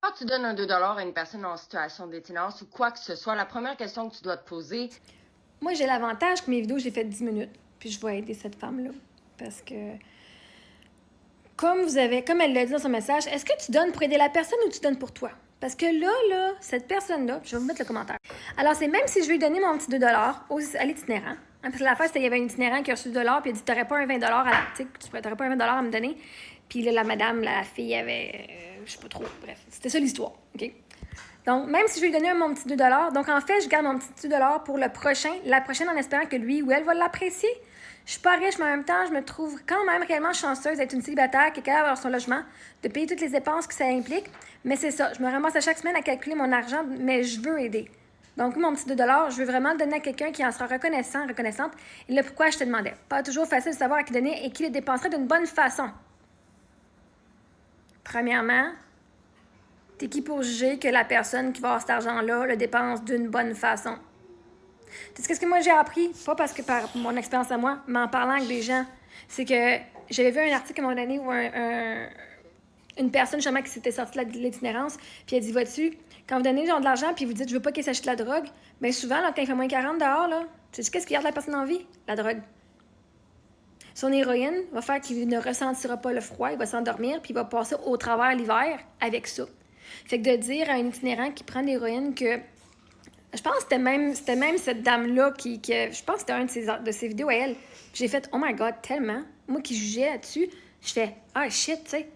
Quand tu donnes un 2 $ à une personne en situation d'itinérance ou quoi que ce soit, la première question que tu dois te poser. Moi, j'ai l'avantage que mes vidéos, j'ai fait 10 minutes. Puis je vais aider cette femme-là. Parce que, comme elle l'a dit dans son message, est-ce que tu donnes pour aider la personne ou tu donnes pour toi? Parce que là, cette personne-là, je vais vous mettre le commentaire. Alors, c'est même si je lui ai donné mon petit 2 $ à l'itinérant. Hein, parce que la fois, c'était il y avait un itinérant qui a reçu 2 $, puis il a dit t'aurais pas un 20 $ t'aurais pas un 20 $ à me donner. Puis là, la fille avait. Je sais pas trop. Bref, c'était ça l'histoire. OK? Donc, même si je lui ai donné mon petit 2 $, donc en fait, je garde mon petit 2 $ pour la prochaine en espérant que lui ou elle va l'apprécier. Je suis pas riche, mais en même temps, je me trouve quand même réellement chanceuse d'être une célibataire qui est capable d'avoir son logement, de payer toutes les dépenses que ça implique. Mais c'est ça, je me ramasse à chaque semaine à calculer mon argent, mais je veux aider. Donc, mon petit 2 $, je veux vraiment le donner à quelqu'un qui en sera reconnaissante. Et là, pourquoi je te demandais? Pas toujours facile de savoir à qui donner et qui le dépenserait d'une bonne façon. Premièrement, t'es qui pour juger que la personne qui va avoir cet argent-là le dépense d'une bonne façon? Tu sais, qu'est-ce que moi j'ai appris? Pas parce que par mon expérience à moi, mais en parlant avec des gens. C'est que j'avais vu un article à un moment donné où une personne justement qui s'était sortie de l'itinérance, puis elle dit, vois-tu, quand vous donnez genre de l'argent, puis vous dites, je veux pas qu'il s'achète la drogue, bien souvent, là, quand il fait moins 40 dehors, là, tu sais qu'est-ce qui garde la personne en vie? La drogue. Son héroïne va faire qu'il ne ressentira pas le froid, il va s'endormir, puis il va passer au travers l'hiver avec ça. Fait que de dire à un itinérant qui prend de l'héroïne que... Je pense que c'était même cette dame-là je pense que c'était de ses vidéos à elle. J'ai fait, oh my God, tellement. Moi qui jugeais là-dessus, je fais, ah shit, tu sais.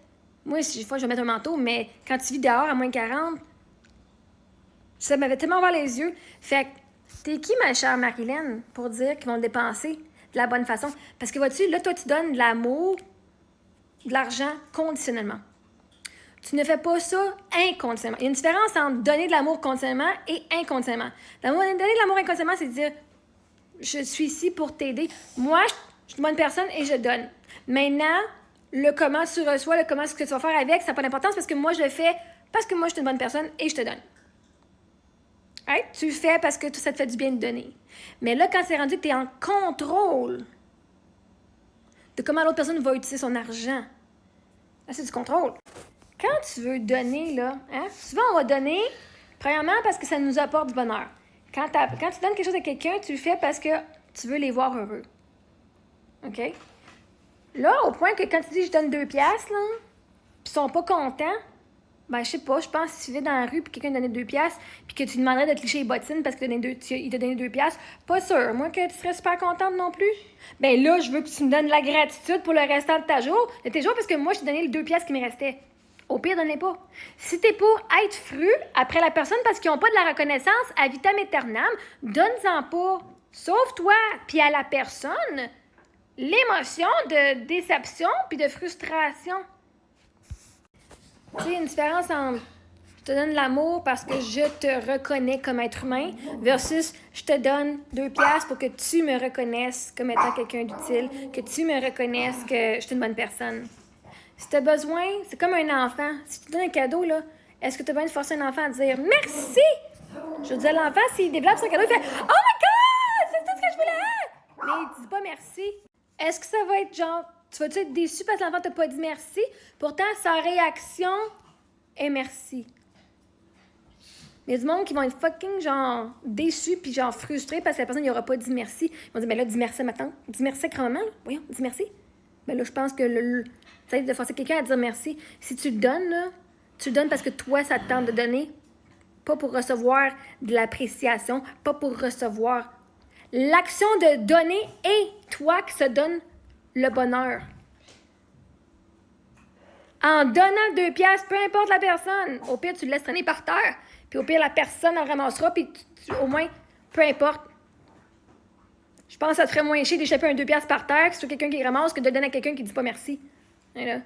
Moi, des fois, je vais mettre un manteau, mais quand tu vis dehors à moins 40, ça m'avait tellement ouvert les yeux. Fait que, t'es qui, ma chère Marilyn, pour dire qu'ils vont le dépenser de la bonne façon? Parce que, vois-tu, là, toi, tu donnes de l'amour, de l'argent conditionnellement. Tu ne fais pas ça inconditionnellement. Il y a une différence entre donner de l'amour conditionnellement et inconditionnellement. Donner de l'amour inconditionnellement, c'est dire je suis ici pour t'aider. Moi, je suis une bonne personne et je donne. Maintenant, le comment tu reçois, le comment ce que tu vas faire avec, ça n'a pas d'importance parce que moi, je le fais parce que moi, je suis une bonne personne et je te donne. Right? Tu le fais parce que ça te fait du bien de donner. Mais là, quand c'est rendu que tu es en contrôle de comment l'autre personne va utiliser son argent, là, c'est du contrôle. Quand tu veux donner, là, hein, souvent on va donner, premièrement, parce que ça nous apporte du bonheur. Quand tu donnes quelque chose à quelqu'un, tu le fais parce que tu veux les voir heureux. OK? Là, au point que quand tu dis je donne 2 piastres, là, puis ils sont pas contents, ben, je sais pas, je pense que si tu vis dans la rue puis quelqu'un donnait 2 piastres, puis que tu demanderais de te licher les bottines parce qu'il t'a donné 2 piastres, pas sûr. Moi, que tu serais super contente non plus. Ben là, je veux que tu me donnes de la gratitude pour le restant de tes jours, parce que moi, je t'ai donné les 2 piastres qui me restaient. Au pire, donne-les pas. Si t'es pour être fru après la personne parce qu'ils n'ont pas de la reconnaissance à vitam aeternam, donne-en pas. Sauve-toi, puis à la personne, l'émotion de déception puis de frustration. Tu sais, une différence entre je te donne l'amour parce que je te reconnais comme être humain versus je te donne 2 piastres pour que tu me reconnaisses comme étant quelqu'un d'utile, que tu me reconnaisses que je suis une bonne personne. Si tu as besoin, c'est comme un enfant. Si tu donnes un cadeau, là, est-ce que tu as besoin de forcer un enfant à dire merci? Je veux dire, l'enfant, s'il développe son cadeau, il fait oh my God! C'est tout ce que je voulais! Mais il dit pas merci. Est-ce que ça va être genre, tu vas-tu être déçu parce que l'enfant t'a pas dit merci? Pourtant, sa réaction est merci. Il y a du monde qui vont être fucking genre déçus puis genre frustrés parce que la personne n'aura pas dit merci. Ils vont dire, mais là, dis merci à ma tante. Dis merci à grand-maman, là. Voyons, dis merci. Mais là, je pense que tu sais, de forcer quelqu'un à dire merci. Si tu le donnes, là, tu le donnes parce que toi, ça te tente de donner. Pas pour recevoir de l'appréciation, pas pour recevoir. L'action de donner est toi qui se donne le bonheur. En donnant 2 piastres, peu importe la personne, au pire, tu le laisses traîner par terre. Puis au pire, la personne en ramassera, puis au moins, peu importe. Je pense que ça te ferait moins chier d'échapper un 2 piastres par terre que sur quelqu'un qui ramasse que de donner à quelqu'un qui dit pas merci. Là.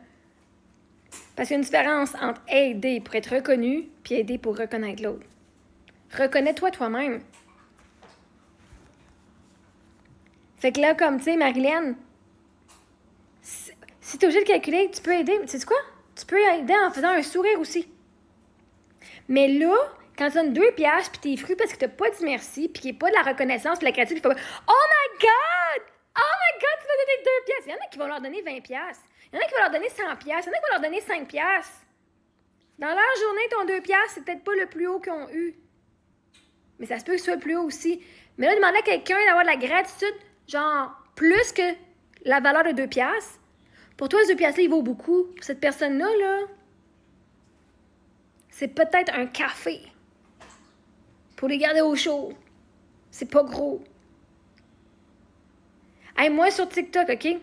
Parce qu'il y a une différence entre aider pour être reconnu puis aider pour reconnaître l'autre. Reconnais-toi toi-même. Fait que là, comme tu sais, Marilyn, si t'es obligé de calculer, tu peux aider. Tu sais quoi? Tu peux aider en faisant un sourire aussi. Mais là, quand tu donnes 2 piastres puis t'es fru parce que t'as pas dit merci puis qu'il n'y a pas de la reconnaissance puis la gratitude, puis oh my God! Oh my God, tu m'as donné 2 piastres. Il y en a qui vont leur donner 20 piastres. Il y en a qui vont leur donner 100 piastres. Il y en a qui vont leur donner 5 piastres. Dans leur journée, ton 2 piastres, c'est peut-être pas le plus haut qu'ils ont eu. Mais ça se peut que ce soit le plus haut aussi. Mais là, demander à quelqu'un d'avoir de la gratitude, genre, plus que la valeur de 2 piastres, pour toi, ce 2 piastres-là, il vaut beaucoup. Pour cette personne-là, là, c'est peut-être un café. Pour les garder au chaud. C'est pas gros. Hey, moi, sur TikTok, OK?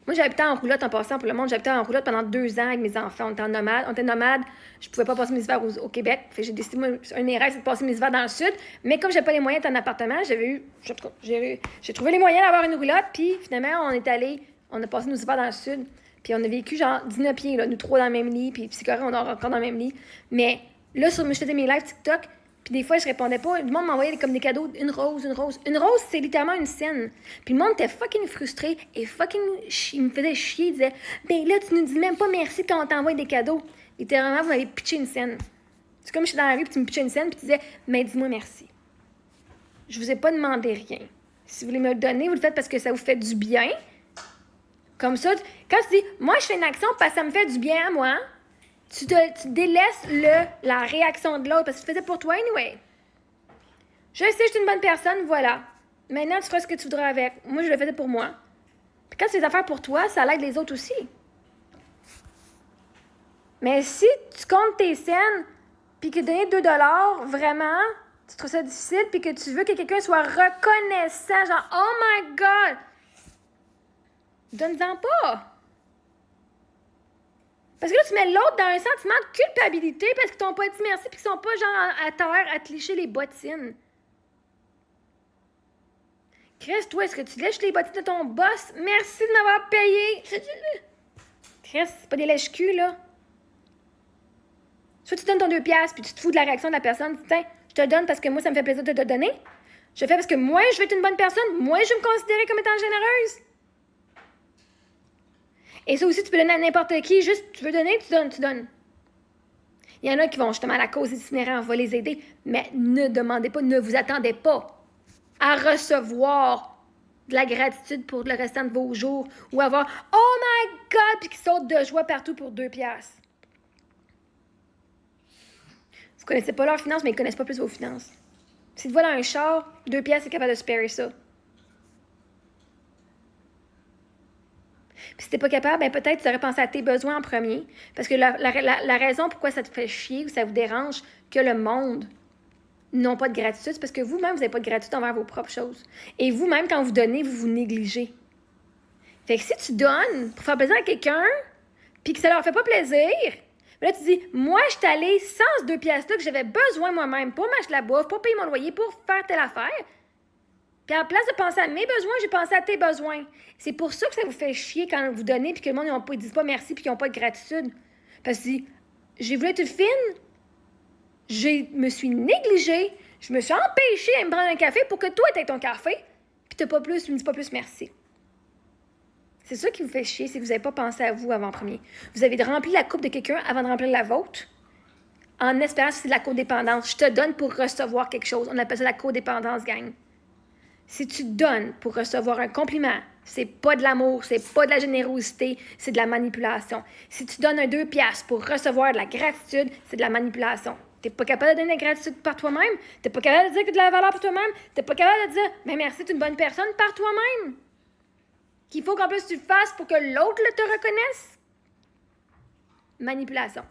Moi, j'habitais en roulotte en passant pour le monde. J'habitais en roulotte pendant 2 ans avec mes enfants. On était nomades. On était nomades. Je pouvais pas passer mes hivers au Québec. Fait que j'ai décidé, moi, un de mes rêves, c'est de passer mes hivers dans le sud. Mais comme j'avais pas les moyens d'être en appartement, j'ai trouvé les moyens d'avoir une roulotte. Puis finalement, on a passé nos hivers dans le sud. Puis on a vécu genre 19 pieds, là, nous trois dans le même lit. Puis c'est correct, on dort encore dans le même lit. Mais là, je faisais mes lives TikTok. Puis des fois, je répondais pas. Le monde m'envoyait comme des cadeaux, une rose, une rose. Une rose, c'est littéralement une scène. Puis le monde était fucking frustré et il me faisait chier. Il disait, ben là, tu nous dis même pas merci quand on t'envoie des cadeaux. Littéralement, vous m'avez pitché une scène. C'est comme je suis dans la rue, puis tu me pitchais une scène, puis tu disais, mais dis-moi merci. Je vous ai pas demandé rien. Si vous voulez me le donner, vous le faites parce que ça vous fait du bien. Comme ça, quand tu dis, moi, je fais une action parce que ça me fait du bien à moi, tu délaisses la réaction de l'autre parce que tu le faisais pour toi anyway. Je sais, je suis une bonne personne, voilà. Maintenant, tu feras ce que tu voudras avec. Moi, je le faisais pour moi. Puis quand tu fais des affaires pour toi, ça l'aide les autres aussi. Mais si tu comptes tes scènes, puis que donner 2 $, vraiment, tu trouves ça difficile, puis que tu veux que quelqu'un soit reconnaissant, genre, oh my God, donne-en pas. Parce que là, tu mets l'autre dans un sentiment de culpabilité parce qu'ils t'ont pas dit merci puis qu'ils sont pas genre à terre à te lécher les bottines. Chris, toi, est-ce que tu lèches les bottines de ton boss? Merci de m'avoir payé. Chris, c'est pas des lèches-culs, là. Soit tu donnes ton 2 piastres puis tu te fous de la réaction de la personne. Tiens, je te donne parce que moi, ça me fait plaisir de te donner. Je le fais parce que moi, je veux être une bonne personne. Moi, je veux me considérer comme étant généreuse. Et ça aussi, tu peux donner à n'importe qui. Juste, tu veux donner, tu donnes, tu donnes. Il y en a qui vont justement à la cause itinérante, on va les aider. Mais ne demandez pas, ne vous attendez pas à recevoir de la gratitude pour le restant de vos jours ou avoir « Oh my God! » puis qui sautent de joie partout pour 2 piastres. Vous connaissez pas leurs finances, mais ils connaissent pas plus vos finances. Si tu vois dans un char, 2 piastres, c'est capable de sparer ça. Puis si t'es pas capable, ben peut-être tu aurais pensé à tes besoins en premier. Parce que la raison pourquoi ça te fait chier ou ça vous dérange que le monde n'ont pas de gratitude, c'est parce que vous-même, vous n'avez pas de gratitude envers vos propres choses. Et vous-même, quand vous donnez, vous vous négligez. Fait que si tu donnes pour faire plaisir à quelqu'un, puis que ça leur fait pas plaisir, mais là, tu dis, moi, je suis allée sans ce 2 piastres-là que j'avais besoin moi-même pour m'acheter la bouffe, pour payer mon loyer, pour faire telle affaire. Puis à la place de penser à mes besoins, j'ai pensé à tes besoins. C'est pour ça que ça vous fait chier quand vous donnez puis que le monde ne dit pas merci puis qu'ils n'ont pas de gratitude. Parce que j'ai voulu être fine, je me suis négligée, je me suis empêchée à me prendre un café pour que toi, t'aies ton café, puis tu me dis pas plus merci. C'est ça qui vous fait chier, c'est que vous n'avez pas pensé à vous avant premier. Vous avez rempli la coupe de quelqu'un avant de remplir la vôtre, en espérant que c'est de la codépendance. Je te donne pour recevoir quelque chose. On appelle ça la codépendance, gang. Si tu donnes pour recevoir un compliment, c'est pas de l'amour, c'est pas de la générosité, c'est de la manipulation. Si tu donnes un 2 piastres pour recevoir de la gratitude, c'est de la manipulation. T'es pas capable de donner de la gratitude par toi-même, t'es pas capable de dire que de la valeur pour toi-même, t'es pas capable de dire « Mais merci, t'es une bonne personne » par toi-même. Qu'il faut qu'en plus tu le fasses pour que l'autre te reconnaisse. Manipulation.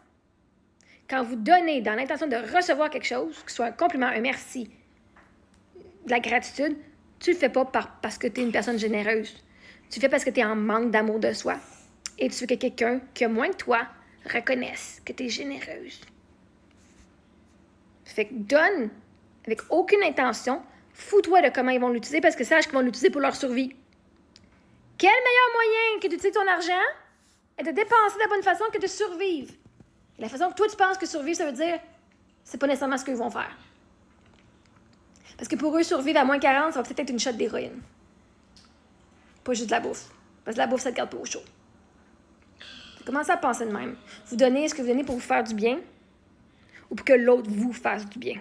Quand vous donnez dans l'intention de recevoir quelque chose, que ce soit un compliment, un merci, de la gratitude, tu le fais pas parce que tu es une personne généreuse. Tu le fais parce que tu es en manque d'amour de soi. Et tu veux que quelqu'un qui a moins que toi reconnaisse que tu es généreuse. Fait que donne avec aucune intention. Fous-toi de comment ils vont l'utiliser parce que sache qu'ils vont l'utiliser pour leur survie. Quel meilleur moyen que d'utiliser ton argent est de dépenser de la bonne façon que de survivre. Et la façon que toi tu penses que survivre, ça veut dire c'est pas nécessairement ce qu'ils vont faire. Parce que pour eux, survivre à moins 40, ça va peut-être être une shot d'héroïne. Pas juste de la bouffe. Parce que la bouffe, ça te garde pas au chaud. Commencez à penser de même. Vous donnez ce que vous donnez pour vous faire du bien ou pour que l'autre vous fasse du bien.